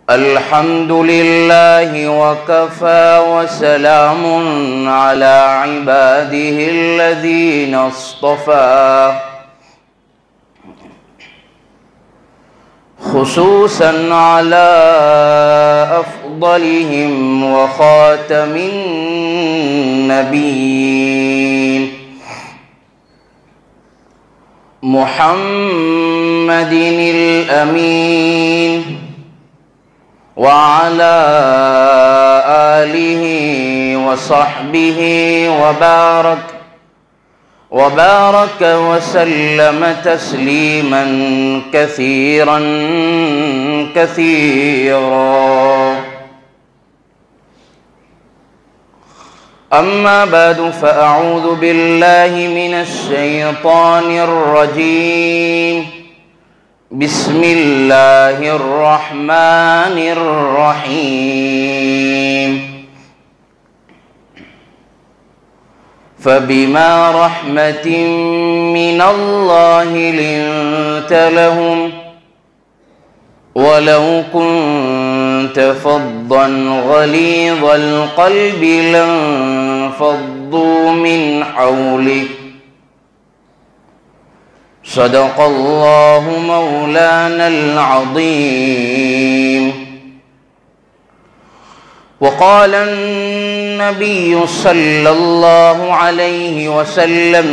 अल्हम्दुलिल्लाहि वकफ़ा वसलामुन अला इबादिहिल्लज़ीना इस्तफ़ा खुसूसन अला अफ़्ज़लिहिम व ख़ातमिन नबिय्यीन मुहम्मदिनिल अमीन व अला आलिहि व सहबिहि व बारक वसल्लम तस्लीमन कसीरन कसीरा। अम्मा बअदु फ़अऊज़ु बिल्लाहि मिनश शैतानिर रजीम। बिस्मिल्लाहिर रहमानिर रहीम। फ़बिमा रहमतिन मिनल्लाहि लिन्त लहुम वलौ कुन्त फ़ज़्ज़न गलीज़ल क़ल्बि लन्फ़ज़्ज़ू मिन हौलिक। सदक़ल्लाहु मौलानल अज़ीम। वक़ाल अन्नबिय्यु सल्लल्लाहु अलैहि वसल्लम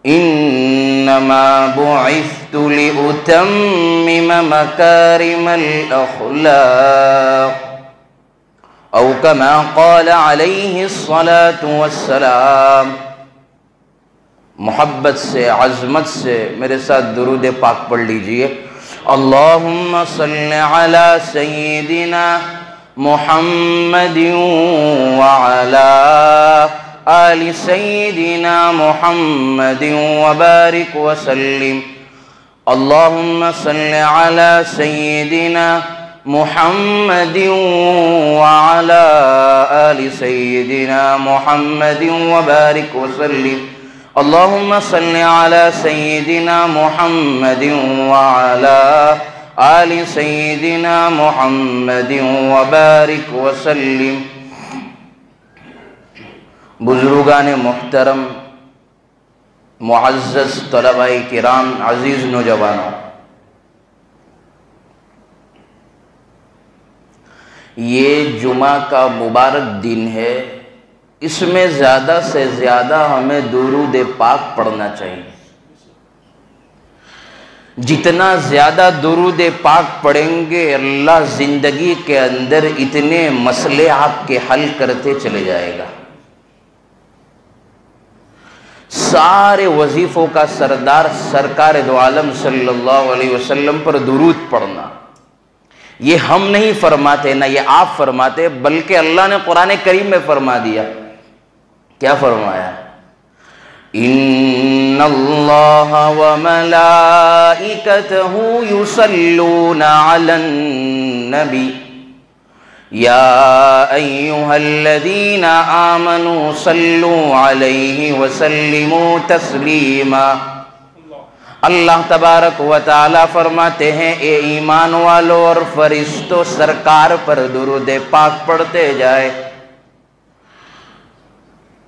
इन्नमा बुइस्तु लिउतम्मिम मकारिमल अख़लाक़ औ कमा क़ाल अलैहि स्सलातु वस्सलाम। मोहब्बत से, अज़मत से मेरे साथ दुरूद पाक पढ़ लीजिए। अल्लाहुम्मा सल्लि अला सय्यिदिना मुहम्मदिन व अला आलि सय्यिदिना मुहम्मदिन व बारिक व सल्लिम। अल्लाहुम्मा सल्लि अला सय्यिदिना मुहम्मदिन व अला आलि सय्यिदिना मुहम्मदिन व बारिक व सल्लिम। अल्लाहुम्मा सल्लि अला सय्यिदिना मुहम्मदिन व अला आलि सय्यिदिना मुहम्मदिन व बारिक व सल्लिम। बुज़ुर्गान मुहतरम, मुअज़्ज़ज़ तलबाए किराम, अज़ीज़ नौजवानों, ये जुमा का मुबारक दिन है। इसमें ज़्यादा से ज़्यादा हमें दुरूद पाक पढ़ना चाहिए। जितना ज़्यादा दुरूद पाक पढ़ेंगे अल्लाह ज़िंदगी के अंदर इतने मसले आपके हल करते चले जाएगा। सारे वजीफ़ों का सरदार सरकार दो आलम सल्लल्लाहु अलैहि वसल्लम पर दुरूद पढ़ना, ये हम नहीं फरमाते, ना ये आप फरमाते, बल्कि अल्लाह ने कुरान करीम में फरमा दिया। क्या फरमाया? इन्नल्लाह व मलाइकतहु युसल्लूना अलन नबी या अय्युहल्लज़ीना आमनू सल्लू अलैहि व सल्लिमू तस्लीमा। अल्लाह तबारक व तआला फरमाते हैं, ए ईमान वालों और फरिश्तों, सरकार पर दुरूद पाक पढ़ते जाए।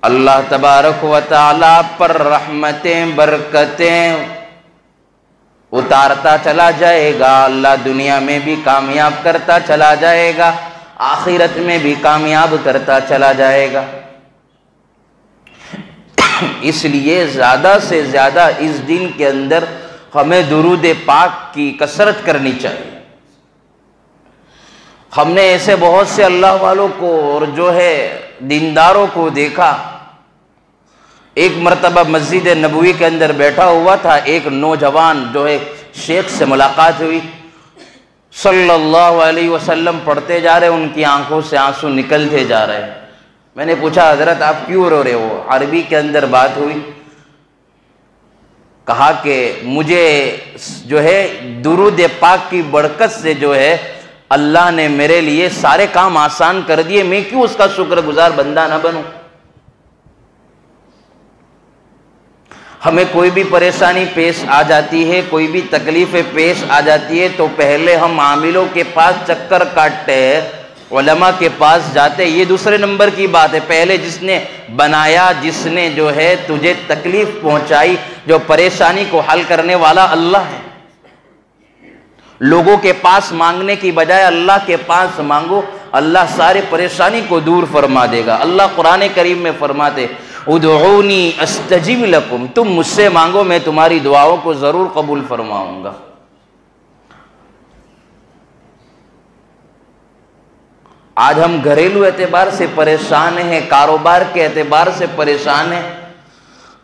अल्लाह तबारक व तआला पर रहमतें, बरकतें उतारता चला जाएगा। अल्लाह दुनिया में भी कामयाब करता चला जाएगा, आखिरत में भी कामयाब करता चला जाएगा। इसलिए ज़्यादा से ज़्यादा इस दिन के अंदर हमें दुरूद पाक की कसरत करनी चाहिए। हमने ऐसे बहुत से अल्लाह वालों को और जो है दीनदारों को देखा। एक मरतबा मस्जिद नबवी के अंदर बैठा हुआ था, एक नौजवान जो है शेख से मुलाकात हुई। सल्लल्लाहु अलैहि वसल्लम पढ़ते जा रहे, उनकी आंखों से आंसू निकलते जा रहे। मैंने पूछा, हजरत आप क्यों रो रहे हो? अरबी के अंदर बात हुई। कहा कि मुझे जो है दुरूद पाक की बरकत से जो है अल्लाह ने मेरे लिए सारे काम आसान कर दिए, मैं क्यों उसका शुक्रगुजार बंदा ना बनूं। हमें कोई भी परेशानी पेश आ जाती है, कोई भी तकलीफ़ें पेश आ जाती है, तो पहले हम आमिलों के पास चक्कर काटते हैं, उलमा के पास जाते हैं। ये दूसरे नंबर की बात है। पहले जिसने बनाया, जिसने जो है तुझे तकलीफ़ पहुंचाई, जो परेशानी को हल करने वाला अल्लाह है। लोगों के पास मांगने की बजाय अल्लाह के पास मांगो, अल्लाह सारे परेशानी को दूर फरमा देगा। अल्लाह कुरान करीम में फरमाते, उदऊनी अस्तजिब लकुम, तुम मुझसे मांगो, मैं तुम्हारी दुआओं को जरूर कबूल फरमाऊंगा। आज हम घरेलू एतबार से परेशान हैं, कारोबार के एतबार से परेशान हैं।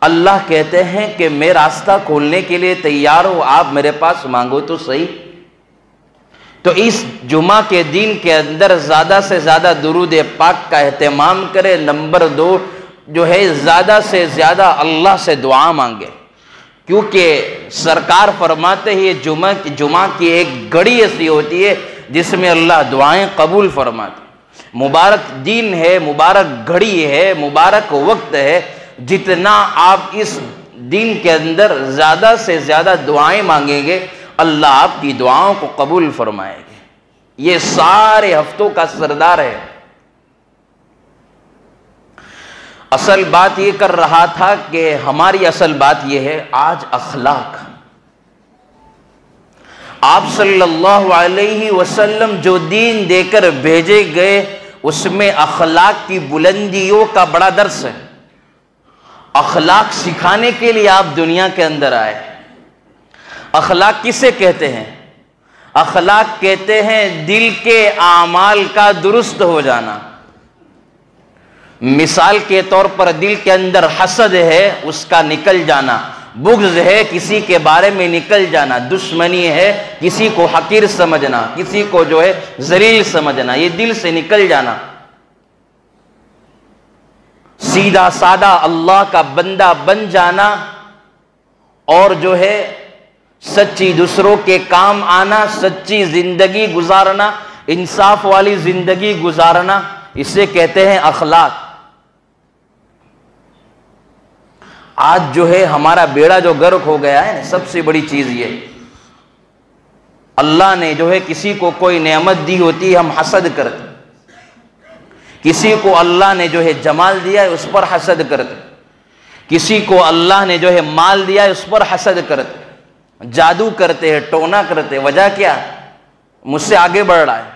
अल्लाह कहते हैं कि मैं रास्ता खोलने के लिए तैयार हूं, आप मेरे पास मांगो तो सही। तो इस जुमा के दिन के अंदर ज़्यादा से ज़्यादा दुरूद पाक का एहतमाम करें। नंबर 2 जो है, ज़्यादा से ज़्यादा अल्लाह से दुआ मांगे, क्योंकि सरकार फरमाते हैं जुमा की एक घड़ी ऐसी होती है जिसमें अल्लाह दुआएं कबूल फरमाते। मुबारक दिन है, मुबारक घड़ी है, मुबारक वक्त है। जितना आप इस दिन के अंदर ज़्यादा से ज़्यादा दुआएं मांगेंगे, अल्लाह आपकी दुआओं को कबूल फरमाएंगे। ये सारे हफ्तों का सरदार है। असल बात ये कर रहा था कि हमारी असल बात ये है, आज अखलाक, आप सल्लल्लाहु अलैहि वसल्लम जो दीन देकर भेजे गए, उसमें अखलाक की बुलंदियों का बड़ा दर्स है। अखलाक सिखाने के लिए आप दुनिया के अंदर आए। अखलाक किसे कहते हैं? अखलाक कहते हैं दिल के आमाल का दुरुस्त हो जाना। मिसाल के तौर पर दिल के अंदर हसद है, उसका निकल जाना, बुग़्ज़ है, किसी के बारे में निकल जाना, दुश्मनी है, किसी को हकीर समझना, किसी को जो है ज़लील समझना, ये दिल से निकल जाना। सीधा सादा अल्लाह का बंदा बन जाना और जो है सच्ची दूसरों के काम आना, सच्ची जिंदगी गुजारना, इंसाफ वाली जिंदगी गुजारना, इसे कहते हैं अखलाक। आज जो है हमारा बेड़ा जो गर्क हो गया है, सबसे बड़ी चीज ये, अल्लाह ने जो है किसी को कोई नेमत दी होती है, हम हसद करते। किसी को अल्लाह ने जो है जमाल दिया है, उस पर हसद करते। किसी को अल्लाह ने जो है माल दिया है, उस पर हसद करते, जादू करते हैं, टोना करते। वजह क्या? मुझसे आगे बढ़ रहा है।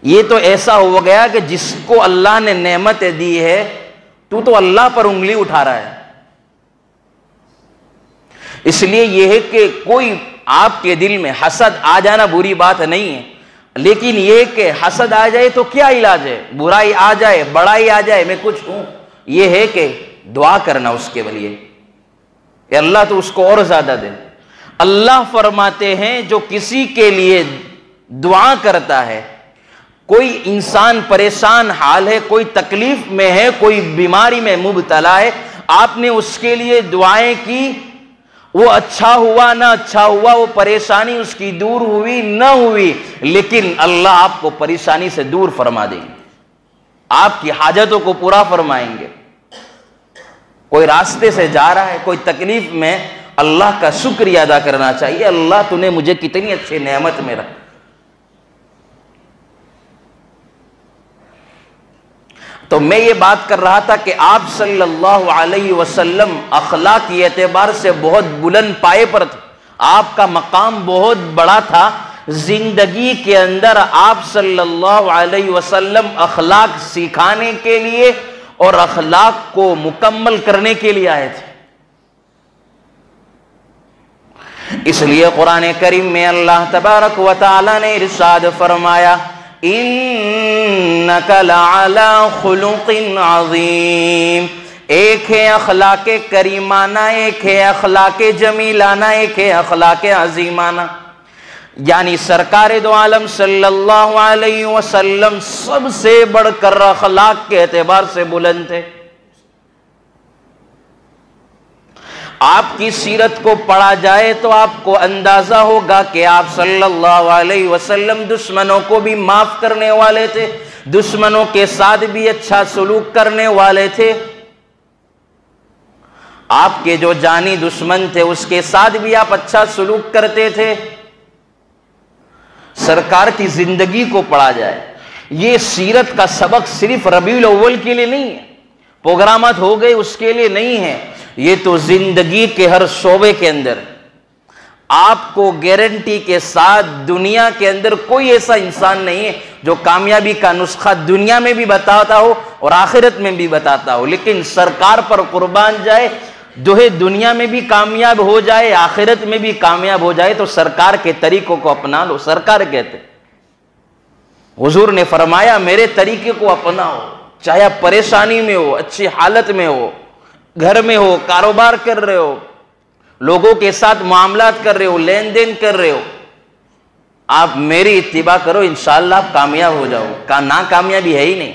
ये तो ऐसा हो गया कि जिसको अल्लाह ने नेमतें दी है, तू तो अल्लाह पर उंगली उठा रहा है। इसलिए यह है कि कोई आपके दिल में हसद आ जाना बुरी बात नहीं है, लेकिन यह कि हसद आ जाए तो क्या इलाज है? बुराई आ जाए, बड़ाई आ जाए, मैं कुछ हूं, यह है कि दुआ करना उसके लिए, अल्लाह तो उसको और ज्यादा दे। अल्लाह फरमाते हैं जो किसी के लिए दुआ करता है, कोई इंसान परेशान हाल है, कोई तकलीफ में है, कोई बीमारी में मुब्तला है, आपने उसके लिए दुआएं की, वो अच्छा हुआ ना अच्छा हुआ, वो परेशानी उसकी दूर हुई ना हुई, लेकिन अल्लाह आपको परेशानी से दूर फरमा देंगे, आपकी हाजतों को पूरा फरमाएंगे। कोई रास्ते से जा रहा है, कोई तकलीफ में, अल्लाह का शुक्रिया अदा करना चाहिए, अल्लाह तूने मुझे कितनी अच्छी नेमत में रखा। तो मैं ये बात कर रहा था कि आप सल्लल्लाहु अलैहि वसल्लम अखलाक के एतबार से बहुत बुलंद पाए पर थे, आपका मकाम बहुत बड़ा था। जिंदगी के अंदर आप सल्लल्लाहु अलैहि वसल्लम अखलाक सिखाने के लिए और अखलाक को मुकम्मल करने के लिए आए थे। इसलिए कुरान करीम में अल्लाह तबारक व तआला ने इरशाद फरमाया, इन्नका लअला खुलुकिन अज़ीम। एक है अखलाके करीमाना, एक है अखलाके जमीलाना, एक है अखलाके अजीमाना। यानी सरकार दो आलम सल्लल्लाहु अलैहि वसल्लम सबसे बढ़कर अखलाक के एतबार से बुलंद थे। आपकी सीरत को पढ़ा जाए तो आपको अंदाजा होगा कि आप सल्लल्लाहु अलैहि वसल्लम दुश्मनों को भी माफ करने वाले थे, दुश्मनों के साथ भी अच्छा सलूक करने वाले थे। आपके जो जानी दुश्मन थे उसके साथ भी आप अच्छा सलूक करते थे। सरकार की जिंदगी को पढ़ा जाए। ये सीरत का सबक सिर्फ रबीउल अव्वल के लिए नहीं है, प्रोग्रामात हो गए उसके लिए नहीं है, ये तो जिंदगी के हर शोबे के अंदर। आपको गारंटी के साथ दुनिया के अंदर कोई ऐसा इंसान नहीं है जो कामयाबी का नुस्खा दुनिया में भी बताता हो और आखिरत में भी बताता हो, लेकिन सरकार पर कुर्बान जाए, जो है दुनिया में भी कामयाब हो जाए आखिरत में भी कामयाब हो जाए, तो सरकार के तरीकों को अपना लो। सरकार कहते, हुजूर ने फरमाया मेरे तरीके को अपनाओ, चाहे आप परेशानी में हो, अच्छी हालत में हो, घर में हो, कारोबार कर रहे हो, लोगों के साथ मामलात कर रहे हो, लेन देन कर रहे हो, आप मेरी इत्तिबा करो, इंशाअल्लाह आप कामयाब हो जाओ। ना कामयाबी है ही नहीं।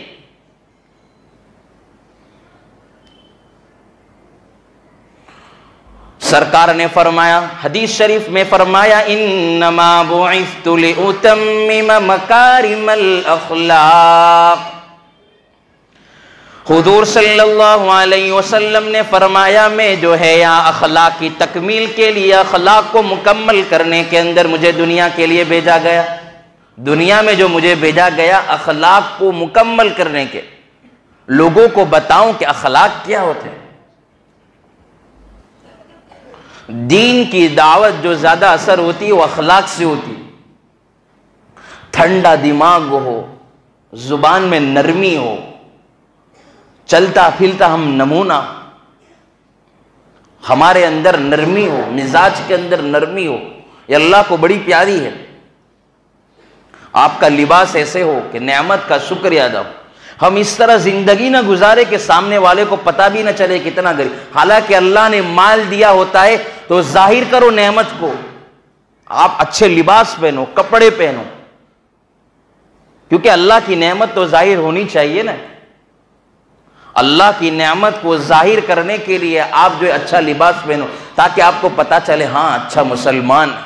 सरकार ने फरमाया, हदीस शरीफ में फरमाया, इन्नमा बुइस्तु लिउतम्मिम मकारिमल अखलाक। हुजूर सल्लल्लाहु अलैहि वसल्लम ने फरमाया, मैं जो है यहाँ अखलाक की तकमील के लिए, अखलाक को मुकम्मल करने के अंदर मुझे दुनिया के लिए भेजा गया। दुनिया में जो मुझे भेजा गया अखलाक को मुकम्मल करने के, लोगों को बताऊं कि अखलाक क्या होते हैं। दीन की दावत जो ज्यादा असर होती है वो अखलाक से होती है। ठंडा दिमाग हो, जुबान में नरमी हो, चलता फिरता हम नमूना, हमारे अंदर नरमी हो, मिजाज के अंदर नरमी हो, ये अल्लाह को बड़ी प्यारी है। आपका लिबास ऐसे हो कि नेमत का शुक्रिया अदा हो। हम इस तरह जिंदगी ना गुजारे कि सामने वाले को पता भी ना चले कितना गरीब। हालांकि अल्लाह ने माल दिया होता है तो जाहिर करो नेमत को, आप अच्छे लिबास पहनो, कपड़े पहनो, क्योंकि अल्लाह की नेमत तो जाहिर होनी चाहिए ना। अल्लाह की नेमत को जाहिर करने के लिए आप जो अच्छा लिबास पहनो, ताकि आपको पता चले हाँ अच्छा मुसलमान।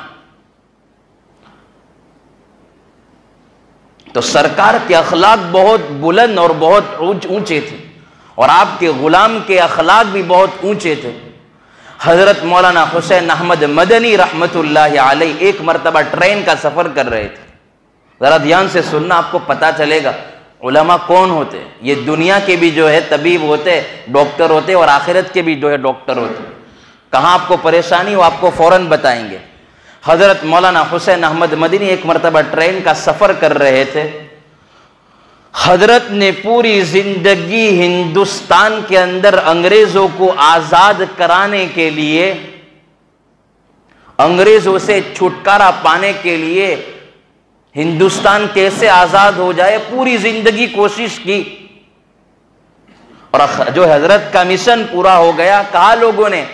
तो सरकार के अखलाक बहुत बुलंद और बहुत ऊंचे थे, और आपके गुलाम के अखलाक भी बहुत ऊंचे थे। हजरत मौलाना हुसैन अहमद मदनी रहमतुल्लाह अलैह एक मरतबा ट्रेन का सफर कर रहे थे। जरा ध्यान से सुनना, आपको पता चलेगा उलमा कौन होते। ये दुनिया के भी जो है तबीब होते, डॉक्टर होते, और आखिरत के भी जो है डॉक्टर होते। कहाँ आपको परेशानी हो आपको फौरन बताएंगे। हजरत मौलाना हुसैन अहमद मदनी एक मरतबा ट्रेन का सफर कर रहे थे। हजरत ने पूरी जिंदगी हिंदुस्तान के अंदर अंग्रेजों को आजाद कराने के लिए, अंग्रेजों से छुटकारा पाने के लिए, हिंदुस्तान कैसे आजाद हो जाए, पूरी जिंदगी कोशिश की। और जो हजरत का मिशन पूरा हो गया, कहा लोगों ने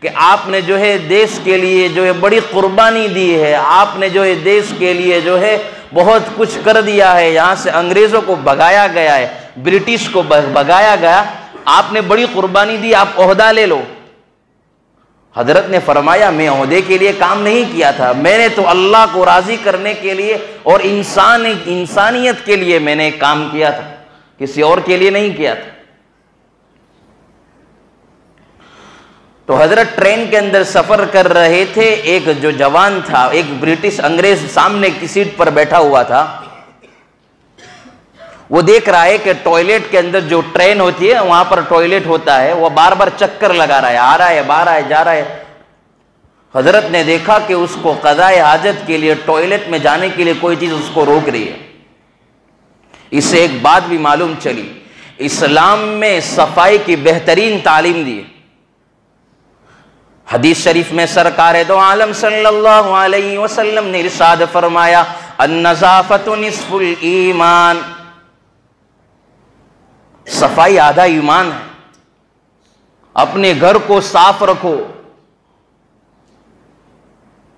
कि आपने जो है देश के लिए जो है बड़ी कुर्बानी दी है, आपने जो है देश के लिए जो है बहुत कुछ कर दिया है, यहाँ से अंग्रेजों को भगाया गया है, ब्रिटिश को भगाया गया, आपने बड़ी कुर्बानी दी, आप ओहदा ले लो। हजरत ने फरमाया, मैं ओहदे के लिए काम नहीं किया था, मैंने तो अल्लाह को राजी करने के लिए और इंसानियत के लिए मैंने काम किया था, किसी और के लिए नहीं किया था। तो हजरत ट्रेन के अंदर सफर कर रहे थे। एक जो जवान था, एक ब्रिटिश अंग्रेज सामने की सीट पर बैठा हुआ था। वो देख रहा है कि टॉयलेट के अंदर जो ट्रेन होती है वहां पर टॉयलेट होता है, वो बार बार चक्कर लगा रहा है, आ रहा है, बाहर आए, जा रहा है। हजरत ने देखा कि उसको क़ज़ाए हाजत के लिए टॉयलेट में जाने के लिए कोई चीज उसको रोक रही है। इससे एक बात भी मालूम चली, इस्लाम में सफाई की बेहतरीन तालीम दी है। हदीस शरीफ में सरकार दो आलम सल्लल्लाहु अलैहि वसल्लम ने इरशाद फरमाया, अन्नज़ाफ़तु निस्फुल ईमान, सफाई आधा ईमान है। अपने घर को साफ रखो,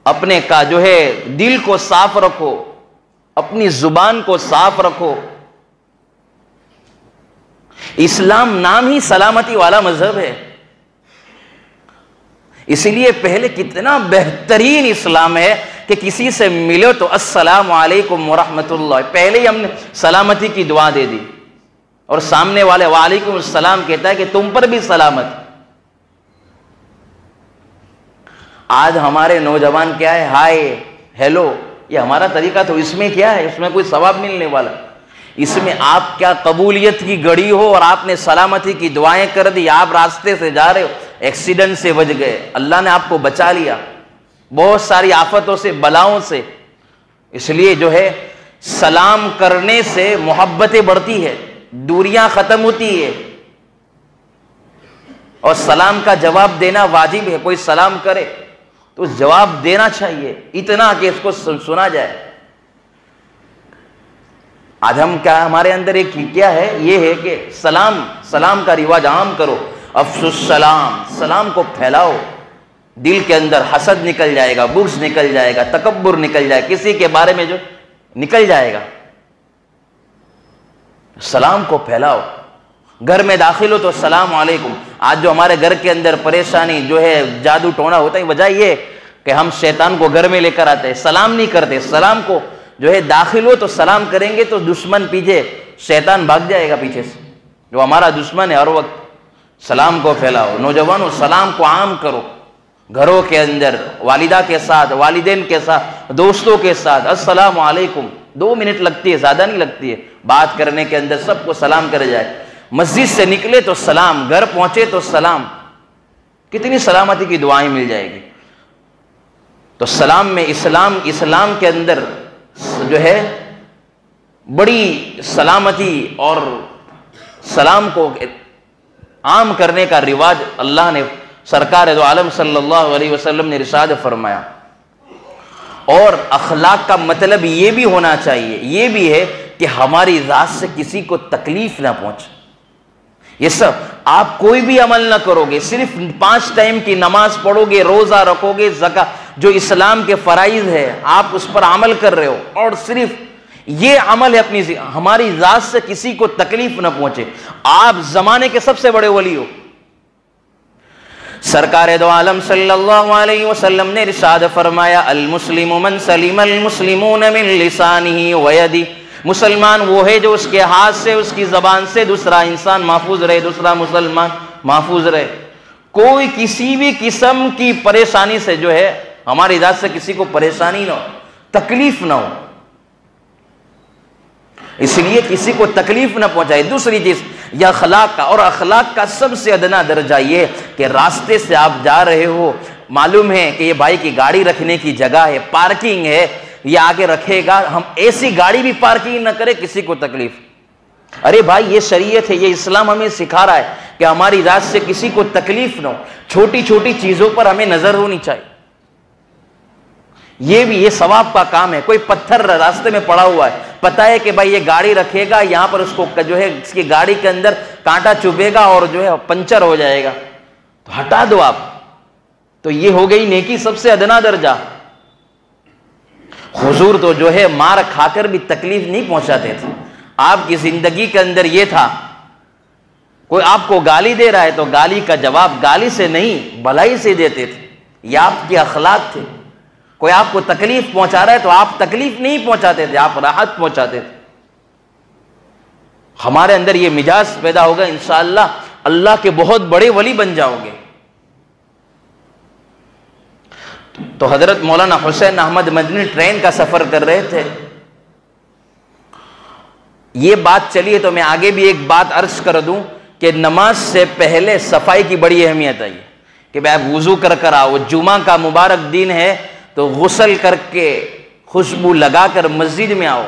अपने का जो है दिल को साफ रखो, अपनी जुबान को साफ रखो। इस्लाम नाम ही सलामती वाला मजहब है, इसीलिए पहले कितना बेहतरीन इस्लाम है कि किसी से मिलो तो अस्सलामु अलैकुम व रहमतुल्लाह, पहले ही हमने सलामती की दुआ दे दी, और सामने वाले वालेकुम अस्सलाम कहता है कि तुम पर भी सलामत। आज हमारे नौजवान क्या है, हाय हेलो, ये हमारा तरीका। तो इसमें क्या है, इसमें कोई सवाब मिलने वाला? इसमें आप क्या कबूलियत की घड़ी हो और आपने सलामती की दुआएं कर दी, आप रास्ते से जा रहे हो, एक्सीडेंट से बच गए, अल्लाह ने आपको बचा लिया बहुत सारी आफतों से, बलाओं से। इसलिए जो है सलाम करने से मोहब्बतें बढ़ती है, दूरियां खत्म होती है, और सलाम का जवाब देना वाजिब है। कोई सलाम करे तो जवाब देना चाहिए, इतना कि इसको सुना जाए। आज हम क्या, हमारे अंदर एक क्या है, ये है कि सलाम का रिवाज आम करो। अफसुस सलाम, सलाम को फैलाओ। दिल के अंदर हसद निकल जाएगा, बुग़्ज़ निकल जाएगा, तकब्बुर निकल जाएगा, किसी के बारे में जो निकल जाएगा। सलाम को फैलाओ। घर में दाखिल हो तो सलाम अलैकुम। आज जो हमारे घर के अंदर परेशानी जो है, जादू टोना होता है, वजह ये कि हम शैतान को घर में लेकर आते हैं, सलाम नहीं करते। सलाम को जो है दाखिल हो तो सलाम करेंगे तो दुश्मन पीछे, शैतान भाग जाएगा पीछे से, जो हमारा दुश्मन है। हर वक्त सलाम को फैलाओ। नौजवानों, सलाम को आम करो। घरों के अंदर वालिदा के साथ, वालिदैन के साथ, दोस्तों के साथ अस्सलामु अलैकुम। 2 मिनट लगती है, ज़्यादा नहीं लगती है बात करने के अंदर, सबको सलाम कर जाए। मस्जिद से निकले तो सलाम, घर पहुंचे तो सलाम, कितनी सलामती की दुआएं मिल जाएगी। तो सलाम में इस्लाम के अंदर जो है बड़ी सलामती और सलाम को आम करने का रिवाज अल्लाह ने, सरकार दो आलम सल्लल्लाहु अलैहि वसल्लम ने इरशाद फरमाया। और अखलाक का मतलब ये भी होना चाहिए, ये भी है कि हमारी ज़ात से किसी को तकलीफ ना पहुंचे। ये सब आप कोई भी अमल ना करोगे, सिर्फ 5 टाइम की नमाज पढ़ोगे, रोजा रखोगे, ज़का जो इस्लाम के फराइज है आप उस पर अमल कर रहे हो, और सिर्फ ये अमल है अपनी हमारी ज़ात से किसी को तकलीफ ना पहुंचे, आप जमाने के सबसे बड़े वली हो। सरकार दो आलम सल्लल्लाहु अलैहि वसल्लम ने इरशाद फरमाया, अल मुस्लिमु मन सलिमल मुस्लिमून मिन लिसानिही व यदी। मुसलमान वो है जो उसके हाथ से, उसकी जबान से दूसरा इंसान महफूज रहे, दूसरा मुसलमान महफूज रहे। कोई किसी भी किस्म की परेशानी से जो है हमारी जात से किसी को परेशानी ना हो, तकलीफ ना हो, इसलिए किसी को तकलीफ ना पहुंचाए। दूसरी चीज यह अखलाक का, और अखलाक का सबसे अदना दर्जा ये कि रास्ते से आप जा रहे हो, मालूम है कि ये भाई की गाड़ी रखने की जगह है, पार्किंग है, ये आगे रखेगा, हम ऐसी गाड़ी भी पार्किंग ना करें किसी को तकलीफ। अरे भाई ये शरीयत है, ये इस्लाम हमें सिखा रहा है कि हमारी जात से किसी को तकलीफ ना हो। छोटी छोटी चीजों पर हमें नजर होनी चाहिए। ये सवाब का काम है। कोई पत्थर रास्ते में पड़ा हुआ है, पता है कि भाई ये गाड़ी रखेगा, यहां पर उसको जो है इसकी गाड़ी के अंदर कांटा चुभेगा और जो है पंचर हो जाएगा, तो हटा दो आप। तो ये हो गई नेकी सबसे अदना दर्जा। हुजूर तो जो है मार खाकर भी तकलीफ नहीं पहुंचाते थे। आपकी जिंदगी के अंदर यह था, कोई आपको गाली दे रहा है तो गाली का जवाब गाली से नहीं भलाई से देते थे। यह आपके अखलाक थे। कोई आपको तकलीफ पहुंचा रहा है तो आप तकलीफ नहीं पहुंचाते थे, आप राहत पहुंचाते थे। हमारे अंदर यह मिजाज पैदा होगा, इंशाअल्लाह अल्लाह के बहुत बड़े वली बन जाओगे। तो हजरत मौलाना हुसैन अहमद मदनी ट्रेन का सफर कर रहे थे, ये बात चली है तो मैं आगे भी एक बात अर्ज कर दूं कि नमाज से पहले सफाई की बड़ी अहमियत है कि भाई वुजू कर आओ। जुमा का मुबारक दिन है तो गुस्ल करके खुशबू लगाकर मस्जिद में आओ।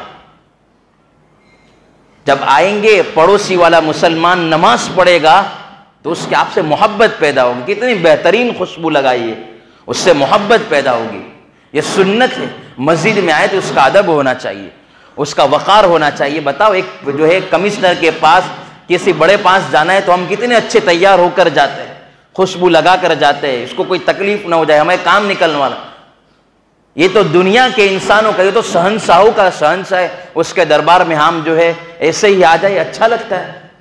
जब आएंगे पड़ोसी वाला मुसलमान नमाज पढ़ेगा तो उसके आपसे मोहब्बत पैदा होगी। कितनी बेहतरीन खुशबू लगाइए, उससे मोहब्बत पैदा होगी। ये सुन्नत है। मस्जिद में आए तो उसका अदब होना चाहिए, उसका वक़ार होना चाहिए। बताओ, एक जो है कमिश्नर के पास, किसी बड़े पास जाना है तो हम कितने अच्छे तैयार होकर जाते हैं, खुशबू लगा कर जाते हैं, इसको कोई तकलीफ ना हो जाए, हमें काम निकलने वाला। ये तो दुनिया के इंसानों का, ये तो शहंशाहों का शहंशाह है, उसके दरबार में हम जो है ऐसे ही आ जाए, अच्छा लगता है।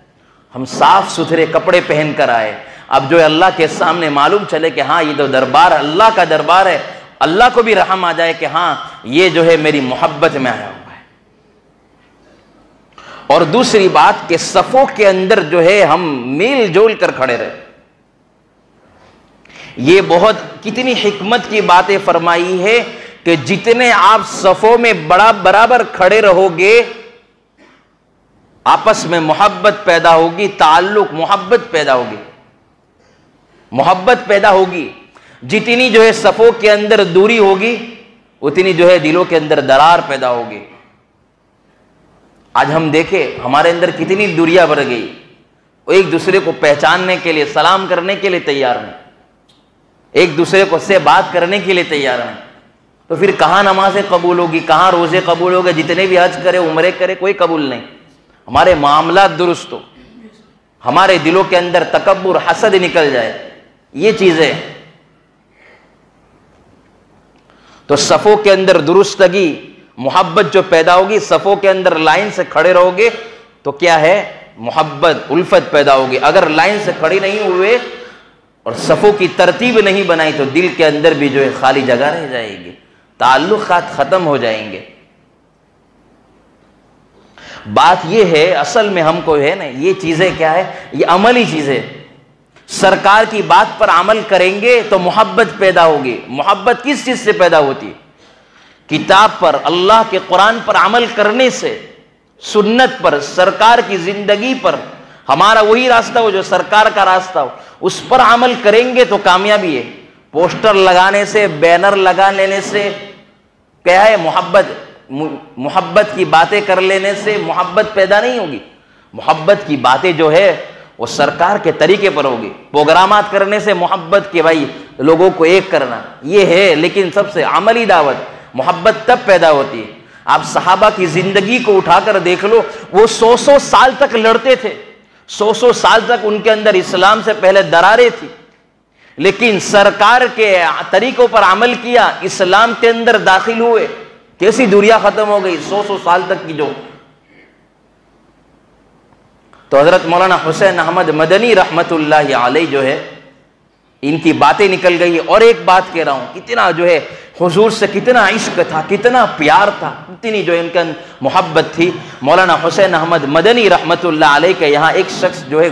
हम साफ सुथरे कपड़े पहन कर आए, अब जो है अल्लाह के सामने मालूम चले कि हाँ ये तो दरबार अल्लाह का दरबार है, अल्लाह को भी रहम आ जाए कि हाँ ये जो है मेरी मोहब्बत में आया हुआ है। और दूसरी बात कि सफ़ों के अंदर जो है हम मिल जुल कर खड़े रहे। ये बहुत कितनी हिकमत की बातें फरमाई है कि जितने आप सफों में बराबर खड़े रहोगे, आपस में मोहब्बत पैदा होगी, ताल्लुक मोहब्बत पैदा होगी, मोहब्बत पैदा होगी। जितनी जो है सफों के अंदर दूरी होगी, उतनी जो है दिलों के अंदर दरार पैदा होगी। आज हम देखें हमारे अंदर कितनी दूरियां बढ़ गई, एक दूसरे को पहचानने के लिए, सलाम करने के लिए तैयार नहीं, एक दूसरे को से बात करने के लिए तैयार नहीं। तो फिर कहां नमाजें कबूल होगी, कहां रोजे कबूल होंगे? जितने भी हज करे, उम्रे करे, कोई कबूल नहीं। हमारे मामला दुरुस्त हो, हमारे दिलों के अंदर तकब्बुर, हसद निकल जाए, ये चीजें। तो सफों के अंदर दुरुस्तगी, मोहब्बत जो पैदा होगी, सफों के अंदर लाइन से खड़े रहोगे तो क्या है? मोहब्बत, उल्फत पैदा होगी। अगर लाइन से खड़े नहीं हुए और सफों की तरतीब नहीं बनाई तो दिल के अंदर भी जो है खाली जगह रह जाएगी, ताल्लुकात खत्म हो जाएंगे। बात यह है, असल में हमको है ना, ये चीजें क्या है? ये अमली चीजें। सरकार की बात पर अमल करेंगे तो मोहब्बत पैदा होगी। मोहब्बत किस चीज से पैदा होती है? किताब पर, अल्लाह के कुरान पर अमल करने से, सुन्नत पर, सरकार की जिंदगी पर। हमारा वही रास्ता हो जो सरकार का रास्ता हो, उस पर अमल करेंगे तो कामयाबी है। पोस्टर लगाने से, बैनर लगा लेने से क्या है? मोहब्बत की बातें कर लेने से मोहब्बत पैदा नहीं होगी। मोहब्बत की बातें जो है वो सरकार के तरीके पर होगी। प्रोग्रामात करने से मोहब्बत के भाई लोगों को एक करना ये है, लेकिन सबसे अमली दावत मोहब्बत तब पैदा होती है। आप सहाबा की जिंदगी को उठाकर देख लो, वो 100 साल तक लड़ते थे, 100 साल तक उनके अंदर इस्लाम से पहले दरारें थी, लेकिन सरकार के तरीकों पर अमल किया, इस्लाम के अंदर दाखिल हुए, कैसी दूरियां खत्म हो गई 100 साल तक की जो। तो हजरत मौलाना हुसैन अहमद मदनी रहमतुल्लाह अलैह जो है, इनकी बातें निकल गई। और एक बात कह रहा हूं, कितना जो है हुजूर से कितना इश्क था, कितना प्यार था, कितनी जो इनका मोहब्बत थी। मौलाना हुसैन अहमद मदनी रहमतुल्लाह अलैह के यहाँ एक शख्स जो है,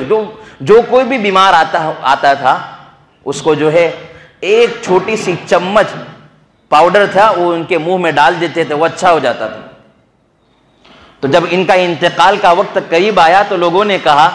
जो कोई भी बीमार आता था, उसको जो है एक छोटी सी चम्मच पाउडर था वो उनके मुंह में डाल देते थे, वो अच्छा हो जाता था। तो जब इनका इंतकाल का वक्त करीब आया तो लोगों ने कहा,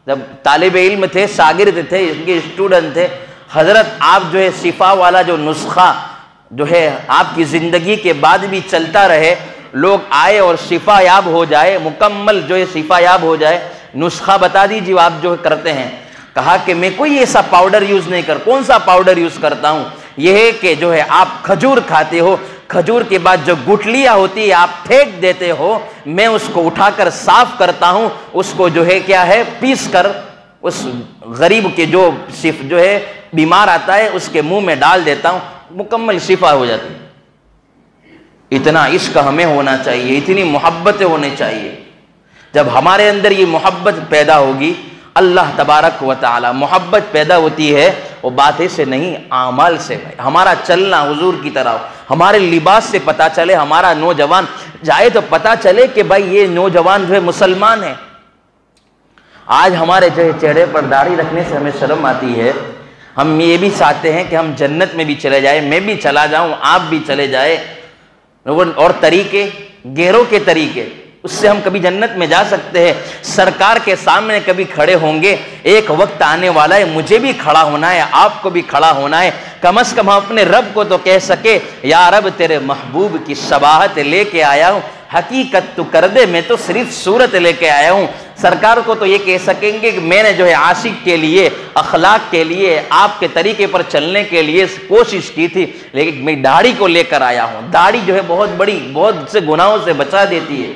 जब तालिब इल्म थे, शागिर्द थे, इनके स्टूडेंट थे, हजरत आप जो है शिफा वाला जो नुस्खा जो है आपकी जिंदगी के बाद भी चलता रहे, लोग आए और शिफा याब हो जाए, मुकम्मल जो है शिफा याब हो जाए, नुस्खा बता दीजिए आप जो करते हैं। कहा कि मैं कोई ऐसा पाउडर यूज नहीं कर। कौन सा पाउडर यूज करता हूं? यह है कि जो है आप खजूर खाते हो, खजूर के बाद जो गुठलियां होती है आप फेंक देते हो, मैं उसको उठाकर साफ करता हूं, उसको जो है क्या है पीस कर उस गरीब के जो है बीमार आता है उसके मुंह में डाल देता हूं, मुकम्मल शिफा हो जाती है। इतना इश्क हमें होना चाहिए, इतनी मोहब्बतें होनी चाहिए। जब हमारे अंदर ये मोहब्बत पैदा होगी, अल्लाह तबारक व तआला, मोहब्बत पैदा होती है वो बातें से नहीं, आमाल से। हमारा चलना हुजूर की तरह, हमारे लिबास से पता चले, हमारा नौजवान जाए तो पता चले कि भाई ये नौजवान जो है मुसलमान है। आज हमारे जो चेहरे पर दाढ़ी रखने से हमें शर्म आती है। हम ये भी चाहते हैं कि हम जन्नत में भी चले जाए, मैं भी चला जाऊं, आप भी चले जाए, और तरीके गैरों के तरीके, उससे हम कभी जन्नत में जा सकते हैं। सरकार के सामने कभी खड़े होंगे, एक वक्त आने वाला है मुझे भी खड़ा होना है, आपको भी खड़ा होना है। कम से कम हम अपने रब को तो कह सके, या रब तेरे महबूब की शबाहत लेके आया हूं, हकीकत तू कर दे, मैं तो सिर्फ सूरत लेके आया हूं। सरकार को तो ये कह सकेंगे कि मैंने जो है आशिक के लिए, अखलाक के लिए, आपके तरीके पर चलने के लिए कोशिश की थी, लेकिन मैं दाढ़ी को लेकर आया हूं। दाढ़ी जो है बहुत बड़ी, बहुत से गुनाहों से बचा देती है।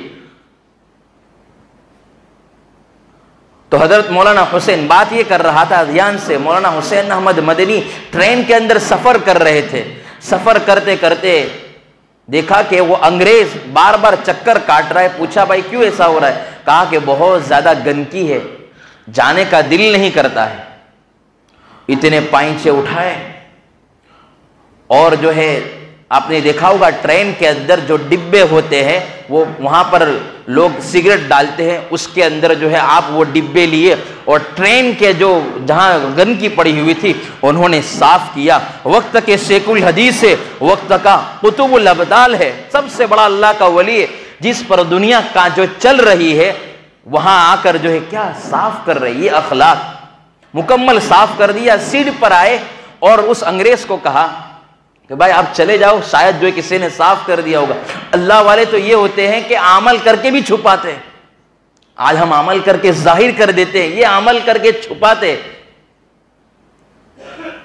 तो हजरत मौलाना हुसैन बात ये कर रहा था ध्यान से। मौलाना हुसैन अहमद मदनी ट्रेन के अंदर सफर कर रहे थे। सफर करते करते देखा कि वो अंग्रेज बार बार चक्कर काट रहा है। पूछा भाई क्यों ऐसा हो रहा है? कहा कि बहुत ज्यादा गंदगी है, जाने का दिल नहीं करता है। इतने पाइंचे उठाए और जो है आपने देखा होगा ट्रेन के अंदर जो डिब्बे होते हैं, वो वहां पर लोग सिगरेट डालते हैं, उसके अंदर जो है आप वो डिब्बे लिए और ट्रेन के जो जहां गंदगी पड़ी हुई थी उन्होंने साफ किया। वक्त के शेखुल हदीस है, वक्त का कुतुबुल अबदाल है, सबसे बड़ा अल्लाह का वली है, जिस पर दुनिया का जो चल रही है वहां आकर जो है क्या साफ कर रही है, अखलाक मुकम्मल साफ कर दिया। सीट पर आए और उस अंग्रेज को कहा कि भाई आप चले जाओ, शायद जो है किसी ने साफ कर दिया होगा। अल्लाह वाले तो ये होते हैं कि अमल करके भी छुपाते हैं। आज हम अमल करके जाहिर कर देते हैं, ये अमल करके छुपाते।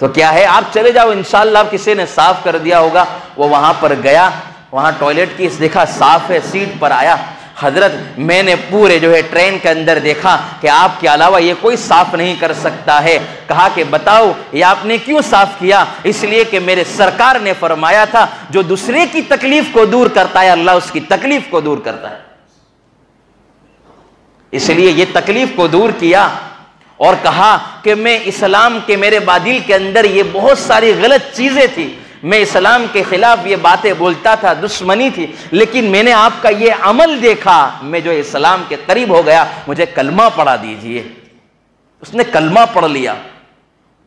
तो क्या है, आप चले जाओ, इंशाअल्लाह किसी ने साफ कर दिया होगा। वो वहां पर गया, वहां टॉयलेट की देखा साफ है, सीट पर आया। हजरत मैंने पूरे जो है ट्रेन के अंदर देखा कि आपके अलावा ये कोई साफ नहीं कर सकता है। कहा कि बताओ ये आपने क्यों साफ किया? इसलिए कि मेरे सरकार ने फरमाया था जो दूसरे की तकलीफ को दूर करता है अल्लाह उसकी तकलीफ को दूर करता है। इसलिए ये तकलीफ को दूर किया और कहा कि मैं इस्लाम के मेरे बादिल के अंदर ये बहुत सारी गलत चीजें थी, मैं इस्लाम के खिलाफ ये बातें बोलता था, दुश्मनी थी, लेकिन मैंने आपका ये अमल देखा, मैं जो इस्लाम के करीब हो गया, मुझे कलमा पढ़ा दीजिए। उसने कलमा पढ़ लिया।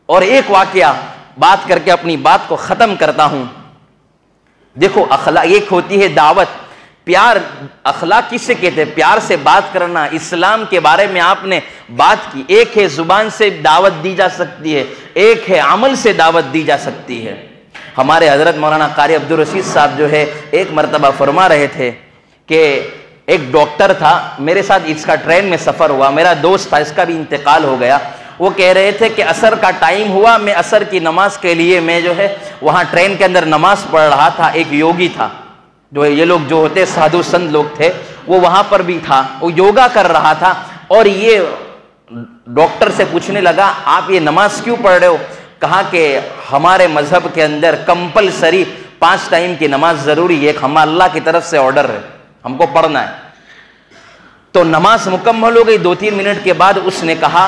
और एक वाकया बात करके अपनी बात को खत्म करता हूं। देखो अखलाक एक होती है दावत, प्यार। अखलाक किसे कहते हैं? प्यार से बात करना। इस्लाम के बारे में आपने बात की। एक है जुबान से दावत दी जा सकती है, एक है अमल से दावत दी जा सकती है। हमारे हजरत मौलाना कारी अब्दुल रशीद साहब जो है एक मरतबा फरमा रहे थे कि एक डॉक्टर था, मेरे साथ इसका ट्रेन में सफ़र हुआ, मेरा दोस्त था, इसका भी इंतकाल हो गया। वो कह रहे थे कि असर का टाइम हुआ, मैं असर की नमाज के लिए मैं जो है वहाँ ट्रेन के अंदर नमाज पढ़ रहा था। एक योगी था, जो ये लोग जो होते साधु संत लोग थे, वो वहाँ पर भी था, वो योगा कर रहा था। और ये डॉक्टर से पूछने लगा आप ये नमाज क्यों पढ़ रहे हो? कहा कि हमारे मजहब के अंदर कंपलसरी 5 टाइम की नमाज जरूरी है, हम अल्लाह की तरफ से ऑर्डर है, हमको पढ़ना है। तो नमाज मुकम्मल हो गई। 2-3 मिनट के बाद उसने कहा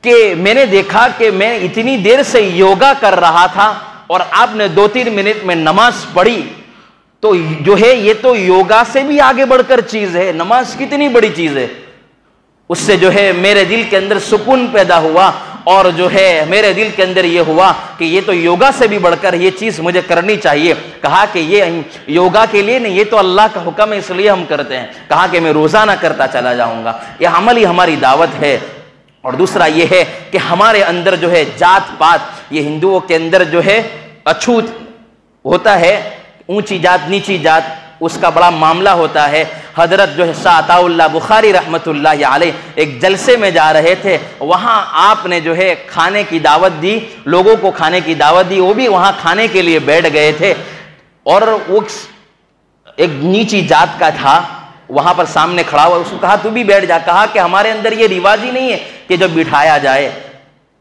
कि मैंने देखा कि मैं इतनी देर से योगा कर रहा था और आपने 2-3 मिनट में नमाज पढ़ी, तो जो है ये तो योगा से भी आगे बढ़कर चीज है, नमाज कितनी बड़ी चीज है। उससे जो है मेरे दिल के अंदर सुकून पैदा हुआ और जो है मेरे दिल के अंदर ये हुआ कि ये तो योगा से भी बढ़कर ये चीज मुझे करनी चाहिए। कहा कि ये योगा के लिए नहीं, ये तो अल्लाह का हुक्म है इसलिए हम करते हैं। कहा कि मैं रोजाना करता चला जाऊंगा, ये अमल ही हमारी दावत है। और दूसरा ये है कि हमारे अंदर जो है जात पात, ये हिंदुओं के अंदर जो है अछूत होता है, ऊंची जात नीची जात, उसका बड़ा मामला होता है। हजरत जो है शाह अताउल्लाह बुखारी रहमतुल्लाह अलैह एक जलसे में जा रहे थे, वहाँ आपने जो है खाने की दावत दी, लोगों को खाने की दावत दी, वो भी वहाँ खाने के लिए बैठ गए थे। और वो एक नीची जात का था, वहाँ पर सामने खड़ा हुआ, उसको कहा तू भी बैठ जा। कहा कि हमारे अंदर ये रिवाज ही नहीं है कि जब बिठाया जाए।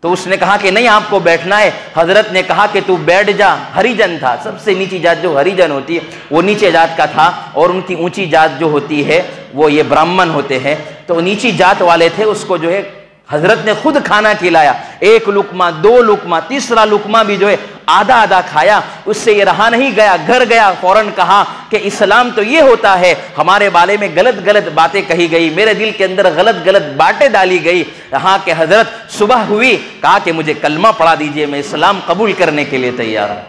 तो उसने कहा कि नहीं आपको बैठना है। हजरत ने कहा कि तू बैठ जा। हरिजन था, सबसे नीची जात जो हरिजन होती है वो नीचे जात का था, और उनकी ऊंची जात जो होती है वो ये ब्राह्मण होते हैं। तो नीची जात वाले थे, उसको जो है हजरत ने खुद खाना खिलाया, 1 लुकमा 2 लुकमा, तीसरा लुकमा भी जो है आधा आधा खाया। उससे ये रहा नहीं गया, घर गया, फौरन कहा कि इस्लाम तो ये होता है। हमारे बारे में गलत गलत बातें कही गई, मेरे दिल के अंदर गलत गलत बातें डाली गई। यहाँ के हजरत सुबह हुई, कहा कि मुझे कलमा पढ़ा दीजिए, मैं इस्लाम कबूल करने के लिए तैयार हूं।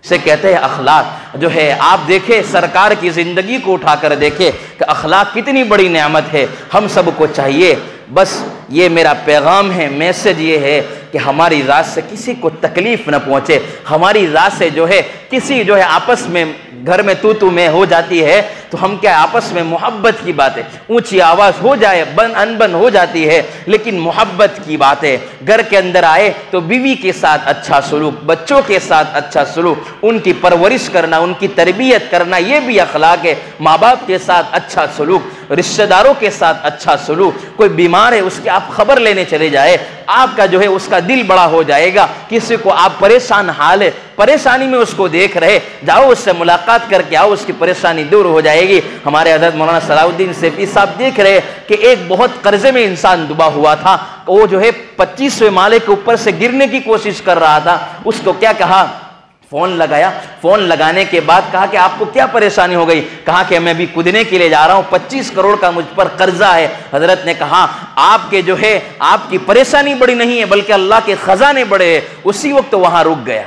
इसे कहते हैं अखलाक। जो है आप देखें सरकार की जिंदगी को उठाकर देखें कि अखलाक कितनी बड़ी नेमत है। हम सबको चाहिए, बस ये मेरा पैगाम है, मैसेज ये है कि हमारी रात से किसी को तकलीफ न पहुंचे। हमारी रात से जो है किसी जो है आपस में घर में तू में हो जाती है, तो हम क्या आपस में मोहब्बत की बातें, ऊंची आवाज हो जाए, अनबन हो जाती है, लेकिन मोहब्बत की बातें घर के अंदर आए तो बीवी के साथ अच्छा सलूक, बच्चों के साथ अच्छा सलूक, उनकी परवरिश करना, उनकी तरबियत करना, ये भी अखलाक है। माँ बाप के साथ अच्छा सलूक, रिश्तेदारों के साथ अच्छा सलूक। कोई बीमार है उसकी आप खबर लेने चले जाए, आपका जो है उसका दिल बड़ा हो जाएगा। किसी को आप परेशान हाल है, परेशानी में उसको देख रहे, जाओ उससे मुलाकात करके आओ, उसकी परेशानी दूर हो जाएगी। हमारे हज़रत मौलाना सलाउद्दीन सैफी साहब देख रहे कि एक बहुत कर्जे में इंसान डूबा हुआ था, वो जो है 25वें माले के ऊपर से गिरने की कोशिश कर रहा था। उसको क्या कहा, फ़ोन लगाया। फ़ोन लगाने के बाद कहा कि आपको क्या परेशानी हो गई? कहा कि मैं भी कूदने के लिए जा रहा हूँ, 25 करोड़ का मुझ पर कर्जा है। हजरत ने कहा आपके जो है आपकी परेशानी बड़ी नहीं है बल्कि अल्लाह के खजाने बड़े हैं। उसी वक्त वहाँ रुक गया।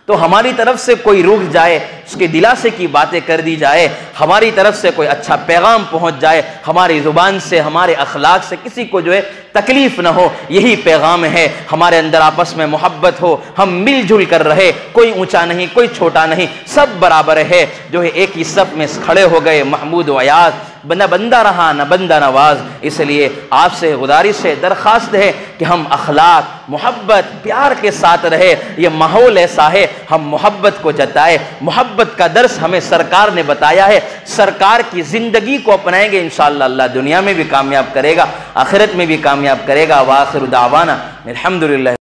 तो हमारी तरफ से कोई रुक जाए, उसके दिलासे की बातें कर दी जाए, हमारी तरफ से कोई अच्छा पैगाम पहुंच जाए, हमारी ज़ुबान से हमारे अखलाक से किसी को जो है तकलीफ ना हो, यही पैगाम है। हमारे अंदर आपस में मोहब्बत हो, हम मिलजुल कर रहे, कोई ऊंचा नहीं कोई छोटा नहीं, सब बराबर है। जो है एक ही सफ में खड़े हो गए महमूद वयाज, न बंदा रहा न बंदा नवाज। इसलिए आपसे गुजारिश है, दरख्वास्त है कि हम अखलाक मोहब्बत प्यार के साथ रहे। ये माहौल ऐसा है, हम मोहब्बत को जताए। मोहब्बत का दर्स हमें सरकार ने बताया है, सरकार की ज़िंदगी को अपनाएंगे इंशाअल्लाह अल्लाह दुनिया में भी कामयाब करेगा, आखिरत में भी कामयाब करेगा। व आखिर दावाना अल्हम्दुलिल्लाह।